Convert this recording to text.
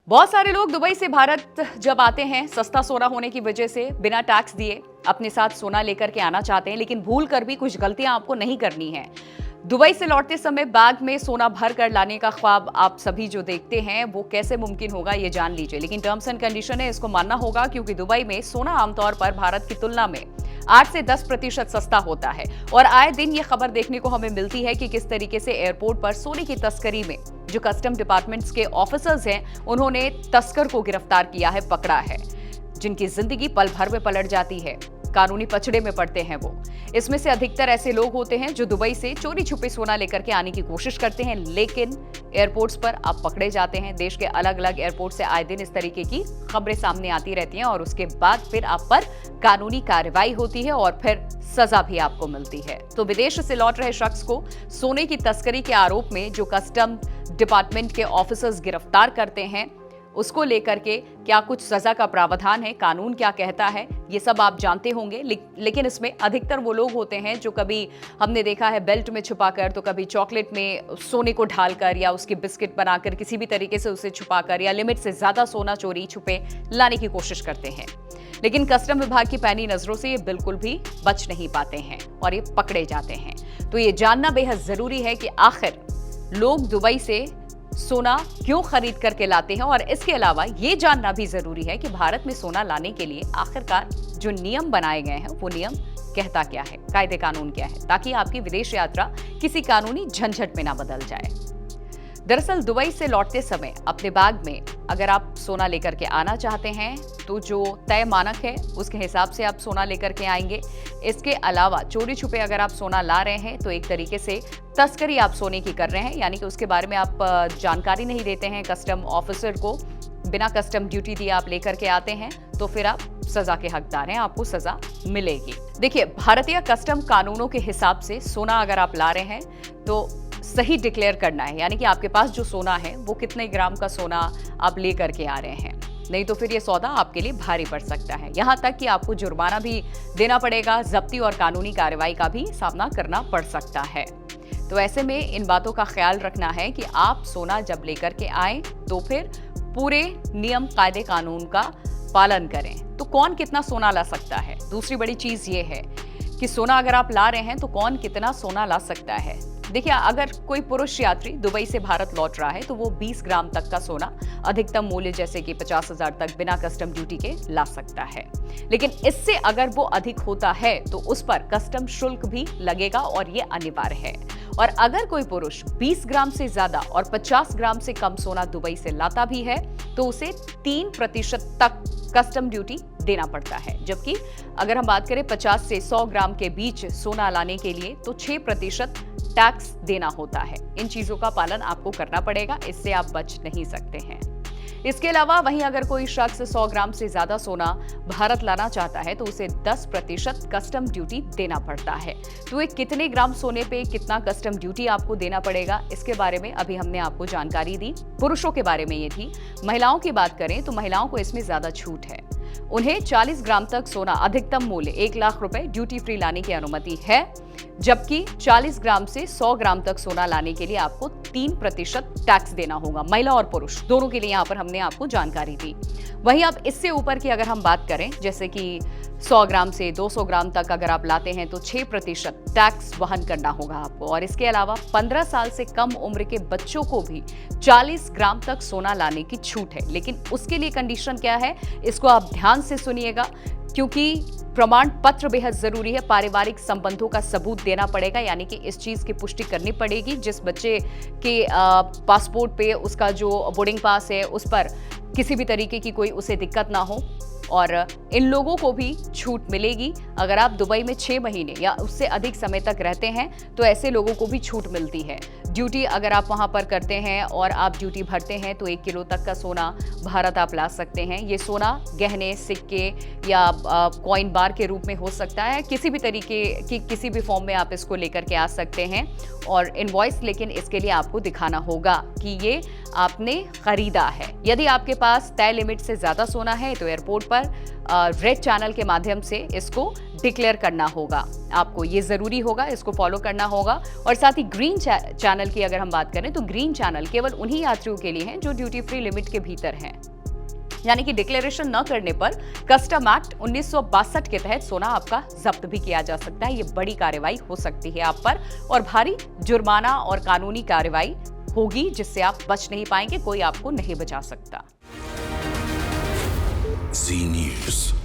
बहुत सारे लोग दुबई से भारत जब आते हैं सस्ता सोना होने की वजह से बिना टैक्स दिए अपने साथ सोना लेकर के आना चाहते हैं, लेकिन भूल कर भी कुछ गलतियां आपको नहीं करनी है। दुबई से लौटते समय बैग में सोना भर कर लाने का ख्वाब आप सभी जो देखते हैं वो कैसे मुमकिन होगा ये जान लीजिए, लेकिन टर्म्स एंड कंडीशन है, इसको मानना होगा क्योंकि दुबई में सोना आमतौर पर भारत की तुलना में 8 से 10% सस्ता होता है। और आए दिन ये खबर देखने को हमें मिलती है कि किस तरीके से एयरपोर्ट पर सोने की तस्करी में जो कस्टम डिपार्टमेंट्स के ऑफिसर्स हैं उन्होंने तस्कर को गिरफ्तार किया है, पकड़ा है, जिनकी जिंदगी पल भर में पलट जाती है, कानूनी पचड़े में पड़ते हैं वो। इसमें से अधिकतर ऐसे लोग होते हैं जो दुबई से चोरी छुपे सोना लेकर के आने की कोशिश करते हैं, लेकिन एयरपोर्ट्स पर आप पकड़े जाते हैं। देश के अलग अलग एयरपोर्ट से आए दिन इस तरीके की खबरें सामने आती रहती हैं और उसके बाद फिर आप पर कानूनी कार्रवाई होती है और फिर सजा भी आपको मिलती है। तो विदेश से लौट रहे शख्स को सोने की तस्करी के आरोप में जो कस्टम डिपार्टमेंट के ऑफिसर्स गिरफ्तार करते हैं उसको लेकर के क्या कुछ सजा का प्रावधान है, कानून क्या कहता है, ये सब आप जानते होंगे। लेकिन इसमें अधिकतर वो लोग होते हैं जो कभी हमने देखा है बेल्ट में छुपाकर, तो कभी चॉकलेट में सोने को ढालकर या उसकी बिस्किट बनाकर किसी भी तरीके से उसे छुपाकर या लिमिट से ज्यादा सोना चोरी छुपे लाने की कोशिश करते हैं। लेकिन कस्टम विभाग की पैनी नजरों से ये बिल्कुल भी बच नहीं पाते हैं और ये पकड़े जाते हैं। तो ये जानना बेहद जरूरी है कि आखिर लोग दुबई से सोना क्यों खरीद करके लाते हैं, और इसके अलावा ये जानना भी जरूरी है कि भारत में सोना लाने के लिए आखिरकार जो नियम बनाए गए हैं वो नियम कहता क्या है, कायदे कानून क्या है, ताकि आपकी विदेश यात्रा किसी कानूनी झंझट में ना बदल जाए। दरअसल दुबई से लौटते समय अपने बैग में अगर आप सोना लेकर के आना चाहते हैं तो जो तय मानक है उसके हिसाब से आप सोना लेकर के आएंगे। इसके अलावा चोरी छुपे अगर आप सोना ला रहे हैं तो एक तरीके से तस्करी आप सोने की कर रहे हैं, यानी कि उसके बारे में आप जानकारी नहीं देते हैं कस्टम ऑफिसर को, बिना कस्टम ड्यूटी दिए आप लेकर के आते हैं तो फिर आप सजा के हकदार हैं, आपको सजा मिलेगी। देखिए, भारतीय कस्टम कानूनों के हिसाब से सोना अगर आप ला रहे हैं तो सही डिक्लेयर करना है, यानी कि आपके पास जो सोना है वो कितने ग्राम का सोना आप ले करके आ रहे हैं, नहीं तो फिर ये सौदा आपके लिए भारी पड़ सकता है। यहाँ तक कि आपको जुर्माना भी देना पड़ेगा, जब्ती और कानूनी कार्रवाई का भी सामना करना पड़ सकता है। तो ऐसे में इन बातों का ख्याल रखना है कि आप सोना जब लेकर के आए तो फिर पूरे नियम कायदे कानून का पालन करें। तो कौन कितना सोना ला सकता है, दूसरी बड़ी चीज ये है कि सोना अगर आप ला रहे हैं तो कौन कितना सोना ला सकता है। देखिए, अगर कोई पुरुष यात्री दुबई से भारत लौट रहा है तो वो 20 ग्राम तक का सोना अधिकतम मूल्य जैसे कि 50,000 तक बिना कस्टम ड्यूटी के ला सकता है। लेकिन इससे अगर वो अधिक होता है तो उस पर कस्टम शुल्क भी लगेगा और ये अनिवार्य है। और अगर कोई पुरुष 20 ग्राम से ज्यादा और 50 ग्राम से कम सोना दुबई से लाता भी है तो उसे 3% तक कस्टम ड्यूटी देना पड़ता है, जबकि अगर हम बात करें 50 से 100 ग्राम के बीच सोना लाने के लिए तो 6% टैक्स देना होता है। इन चीजों का पालन आपको करना पड़ेगा, इससे आप बच नहीं सकते हैं। इसके अलावा वहीं अगर कोई शख्स 100 ग्राम से ज्यादा सोना भारत लाना चाहता है तो उसे 10% कस्टम ड्यूटी देना पड़ता है। तो एक कितने ग्राम सोने पे कितना कस्टम ड्यूटी आपको देना पड़ेगा, इसके बारे में अभी हमने आपको जानकारी दी। पुरुषों के बारे में ये थी। महिलाओं की बात करें तो महिलाओं को इसमें ज्यादा छूट है, उन्हें 40 ग्राम तक सोना अधिकतम मूल्य 1 लाख रुपए ड्यूटी फ्री लाने की अनुमति है, जबकि 40 ग्राम से 100 ग्राम तक सोना लाने के लिए आपको 3% टैक्स देना होगा। महिला और पुरुष दोनों के लिए यहाँ पर हमने आपको जानकारी दी। वहीं अब इससे ऊपर की अगर हम बात करें, जैसे कि 100 ग्राम से 200 ग्राम तक अगर आप लाते हैं तो 6% टैक्स वहन करना होगा आपको। और इसके अलावा 15 साल से कम उम्र के बच्चों को भी 40 ग्राम तक सोना लाने की छूट है, लेकिन उसके लिए कंडीशन क्या है, इसको आप ध्यान से सुनिएगा क्योंकि प्रमाण पत्र बेहद जरूरी है। पारिवारिक संबंधों का सबूत देना पड़ेगा, यानी कि इस चीज की पुष्टि करनी पड़ेगी जिस बच्चे के पासपोर्ट पे उसका जो बोर्डिंग पास है उस पर किसी भी तरीके की कोई उसे दिक्कत ना हो। और इन लोगों को भी छूट मिलेगी। अगर आप दुबई में 6 महीने या उससे अधिक समय तक रहते हैं तो ऐसे लोगों को भी छूट मिलती है। ड्यूटी अगर आप वहां पर करते हैं और आप ड्यूटी भरते हैं तो 1 किलो तक का सोना भारत आप ला सकते हैं। ये सोना गहने, सिक्के या कॉइन बार के रूप में हो सकता है, किसी भी तरीके की किसी भी फॉर्म में आप इसको लेकर के आ सकते हैं। और इनवॉइस लेकिन इसके लिए आपको दिखाना होगा कि ये आपने खरीदा है। यदि आपके पास तय लिमिट से ज्यादा सोना है तो एयरपोर्ट पर रेड चैनल के माध्यम से इसको डिक्लेयर करना होगा। आपको ये जरूरी होगा, इसको फॉलो करना होगा। और साथ ही ग्रीन चैनल की अगर हम बात करें तो ग्रीन चैनल केवल उन्हीं यात्रियों के लिए हैं जो ड्यूटी फ्री लिमिट के भीतर हैं। यानी कि डिक्लेरेशन न करने पर कस्टम एक्ट 1962 के तहत सोना आपका जब्त भी किया जा सकता है। ये बड़ी कार्रवाई हो सकती है आप पर और भारी जुर्माना और कानूनी कार्रवाई होगी जिससे आप बच नहीं पाएंगे, कोई आपको नहीं बचा सकता। Zee News.